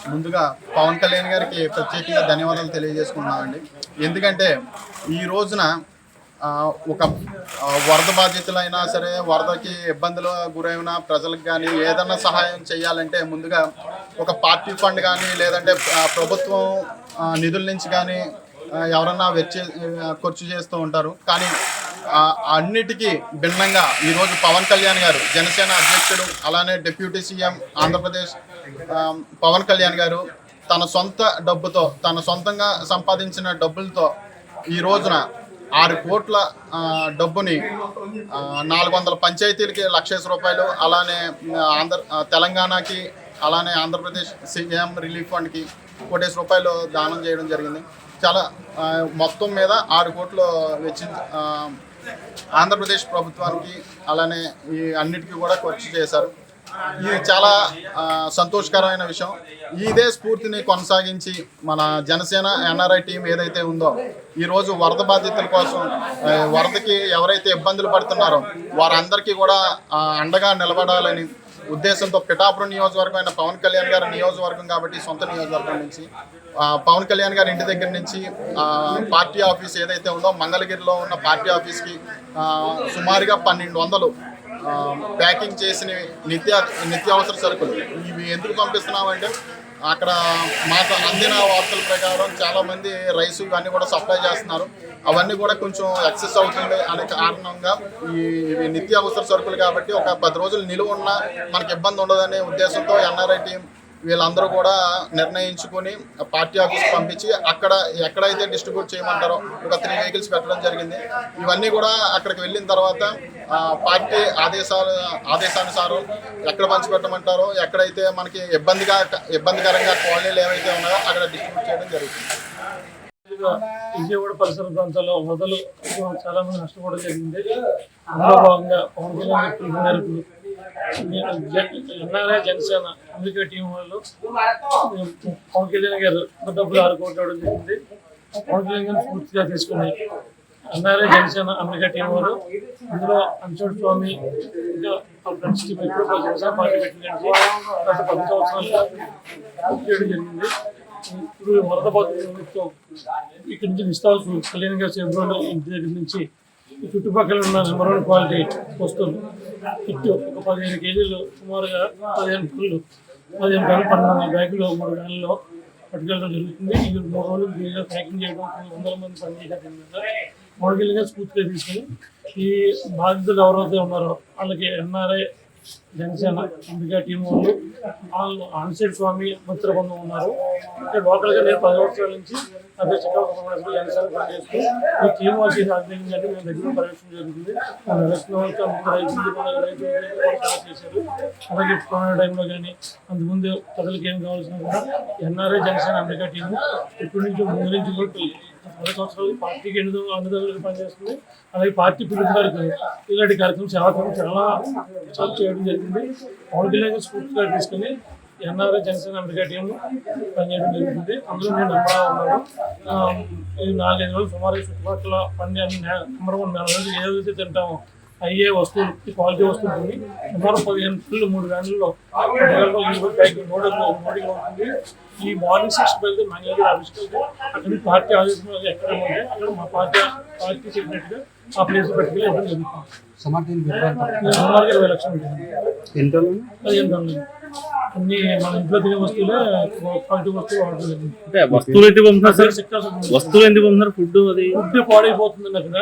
ముందుగా పవన్ కళ్యాణ్ గారికి ప్రత్యేకంగా ధన్యవాదాలు తెలియజేసుకుంటున్నామండి. ఎందుకంటే ఈ రోజున ఒక వరద బాధితులైనా సరే, వరదకి ఇబ్బందులు గురైన ప్రజలకు కానీ ఏదన్నా సహాయం చేయాలంటే ముందుగా ఒక పార్టీ ఫండ్ కానీ లేదంటే ప్రభుత్వం నిధుల నుంచి కానీ ఎవరన్నా ఖర్చు చేస్తూ ఉంటారు. కానీ అన్నిటికీ భిన్నంగా ఈరోజు పవన్ కళ్యాణ్ గారు, జనసేన అధ్యక్షుడు, అలానే డిప్యూటీ సీఎం ఆంధ్రప్రదేశ్ పవన్ కళ్యాణ్ గారు తన సొంత డబ్బుతో, తన సొంతంగా సంపాదించిన డబ్బులతో ఈ రోజున 6 కోట్ల డబ్బుని 400 పంచాయతీలకి ₹1,00,000, అలానే తెలంగాణకి, అలానే ఆంధ్రప్రదేశ్ సీఎం రిలీఫ్ ఫండ్కి ₹1,00,000 దానం చేయడం జరిగింది. చాలా మొత్తం మీద 6 కోట్లు ఆంధ్రప్రదేశ్ ప్రభుత్వానికి అలానే ఈ అన్నిటికీ కూడా ఖర్చు చేశారు. ఇది చాలా సంతోషకరమైన విషయం. ఇదే స్ఫూర్తిని కొనసాగించి మన జనసేన ఎన్ఆర్ఐ టీం ఏదైతే ఉందో ఈరోజు వరద బాధితుల కోసం, వరదకి ఎవరైతే ఇబ్బందులు పడుతున్నారో వారందరికీ కూడా అండగా నిలబడాలని ఉద్దేశంతో పిఠాపురం నియోజకవర్గం అయిన పవన్ కళ్యాణ్ గారి నియోజకవర్గం కాబట్టి సొంత నియోజకవర్గం నుంచి పవన్ కళ్యాణ్ గారి ఇంటి దగ్గర నుంచి పార్టీ ఆఫీస్ ఏదైతే ఉందో మంగళగిరిలో ఉన్న పార్టీ ఆఫీస్కి సుమారుగా 1,200 ప్యాకింగ్ చేసిన నిత్యావసర సరుకులు ఇవి ఎందుకు పంపిస్తున్నామంటే అక్కడ మాకు అందిన వార్తల ప్రకారం చాలామంది రైస్ ఇవన్నీ కూడా సప్లై చేస్తున్నారు. అవన్నీ కూడా కొంచెం ఎక్సెస్ అవుతుంది అనే కారణంగా ఇవి నిత్యావసర సరుకులు కాబట్టి ఒక 10 రోజులు నిలువ ఉన్నా మనకి ఇబ్బంది ఉండదనే ఉద్దేశంతో ఎన్ఆర్ఐ టీం వీళ్ళందరూ కూడా నిర్ణయించుకొని పార్టీ ఆఫీస్కి పంపించి అక్కడ ఎక్కడైతే డిస్ట్రిబ్యూట్ చేయమంటారో ఒక 3 వెహికల్స్ పెట్టడం జరిగింది. ఇవన్నీ కూడా అక్కడికి వెళ్ళిన తర్వాత పార్టీ ఆదేశానుసారం ఎక్కడ పంచిపెట్టమంటారో, ఎక్కడైతే మనకి ఇబ్బందికరంగా కాలనీలు ఏవైతే ఉన్నాయో అక్కడ డిస్ట్రిబ్యూట్ చేయడం జరుగుతుంది. విజయవాడ పరిసర ప్రాంతాల్లో వరదలు చాలా మంది నష్టపోవడం జరిగింది. అందులో భాగంగా పవన్ కళ్యాణ్ పిలుపు మేరకు ఎన్ఆర్ఐ జనసేన అమెరికా టీం వాళ్ళు పవన్ కళ్యాణ్ గారు డబ్బులు 6 కోట్లు ఇవ్వడం జరిగింది. పవన్ కళ్యాణ్ గారిని పూర్తిగా తీసుకుని ఎన్ఆర్ఐ జనసేన అమెరికా టీం వాళ్ళు అందులో అంచోటి స్వామి ఇంకా ఫ్రెండ్స్ టీం ఎప్పుడో జనసేన పార్టీ పెట్టిందంటే గత 10 సంవత్సరాలుగా చేయడం జరిగింది. ఇప్పుడు వరద బాధితులతో ఇక్కడి నుంచి నిస్తాల్సి కళ్యాణ్ గారి చేరుకోవడం ఇంటి దగ్గర నుంచి చుట్టుపక్కల ఉన్న నెంబర్ 1 క్వాలిటీ వస్తువులు ఇటు ఒక 15 కేజీలు సుమారుగా 15 ఫుల్లు 15 టన్నులు 12 బ్యాగులు 3 నెలల్లో పట్టుకెళ్ళడం జరుగుతుంది. ఇది 3 రోజులు దీనిలో ప్యాకింగ్ చేయడం 100 మంది పనిచేసేది. మోడగిల్గా స్ఫూర్తిగా తీసుకుని ఈ బాధితులు ఎవరైతే ఉన్నారో వాళ్ళకి ఎన్ఆర్ఐ జనసేన అమెరికా టీం వాళ్ళు ఆన్సైడ్ స్వామి మిత్ర బంధం ఉన్నారు. ఇక్కడ లోకల్గా నేను 10 సంవత్సరాల నుంచి అదే చిక్కపల్లి జనసేన పనిచేస్తూ ఈ టీం వాళ్ళు చేసే ఆధ్వర్యంగా మేము దగ్గర పర్యవేక్షణ జరుగుతుంది. రైతు చేశారు. అలాగే కరోనా టైంలో కానీ అంతకుముందు ప్రజలకు ఏం కావాల్సిన కూడా ఎన్ఆర్ఐ జనసేన అమెరికా టీము ఇప్పటి నుంచి ముందు నుంచి కూడా 10 సంవత్సరాలు పార్టీకి అన్నదారులకు పనిచేస్తుంది. అలాగే పార్టీ పిలుపు గారికి ఇలాంటి కార్యక్రమం చాలా చేయడం జరిగింది. పవన్ కళ్యాణ్ స్ఫూర్తిగా తీసుకుని ఎన్ఆర్ఐ జనసేన అమెరికా టీం పనిచేయడం జరుగుతుంది. అందులో నేను నెంబర్ ఉన్నాను. ఈ 4-5 రోజులు సుమారు చుట్టుపక్కల పని అన్ని నెంబర్ 1 నెలలు ఏదైతే తింటామో అయ్యే వస్తువులు క్వాలిటీ వస్తువులు సుమారు 15 ఫుల్ 3 వ్యాన్లలో మోడీగా ఉంటుంది. ఈ మార్నింగ్ 6 బయలుదేరి మంగళగిరి ఆఫీస్కి వెళ్తే అక్కడ పార్టీ ఆదేశం ఎక్కడ ఉంటే అక్కడ మా పార్టీ చెప్పినట్టుగా ఆ ప్లేస్ పెట్టుకెళ్ళి ఇవ్వడం జరుగుతుంది. సుమారుగా 20 లక్షలు ఉంటుంది. 15 టన్నులు అన్ని మన ఇంట్లో తినే వస్తువులే క్వాలిటీ వస్తువులు ఆర్డర్ జరిగింది. వస్తువులు ఎందుకు పంపుతున్నారు? ఫుడ్ పాడైపోతుంది. అక్కడ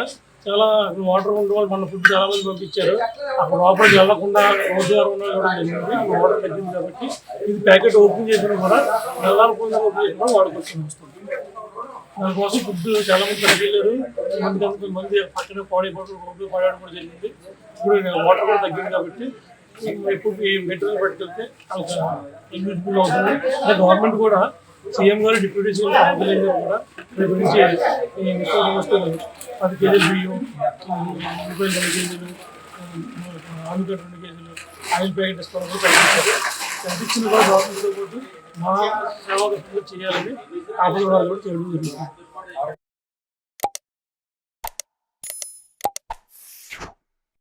చాలా వాటర్ ఉండేవాళ్ళు మన ఫుడ్ చాలా మంది పంపించారు. అక్కడ లోపలికి వెళ్లకుండా రోజువారం ఉండడం జరిగింది. వాటర్ తగ్గింది కాబట్టి ఇది ప్యాకెట్ ఓపెన్ చేసిన కూడా నెలకొండ ఓపెన్ చేసిన కూడా వాడుకొచ్చింది వస్తుంది. దానికోసం ఫుడ్ చాలా మంది తగ్గిలేరు. మంది పక్కన పాడైపోవడం రోడ్లు పడడం కూడా జరిగింది. ఇప్పుడు వాటర్ కూడా తగ్గింది కాబట్టి ఎప్పుడు ఈ మెటీరియల్ పట్టుకెళ్తే యూజ్ఫుల్ అవుతుంది. గవర్నమెంట్ కూడా సీఎం గారు డిప్యూటీ సీఎం పవన్ కళ్యాణ్ గారు కూడా రేపు నుంచి ఈ నిత్యావసర వస్తువులు 10 కేజీలు బియ్యం, రూపాయలు 2 కేజీలు, ఆలుగడ్డ 2 కేజీలు, ఆయిల్ ప్యాకెట్ ఇస్తామని ప్రకటించారు. ప్రకటించిన కూడా గవర్నమెంట్తో పాటు మా సేవా చేయాలని ఆపద కూడా చేయడం జరుగుతుంది.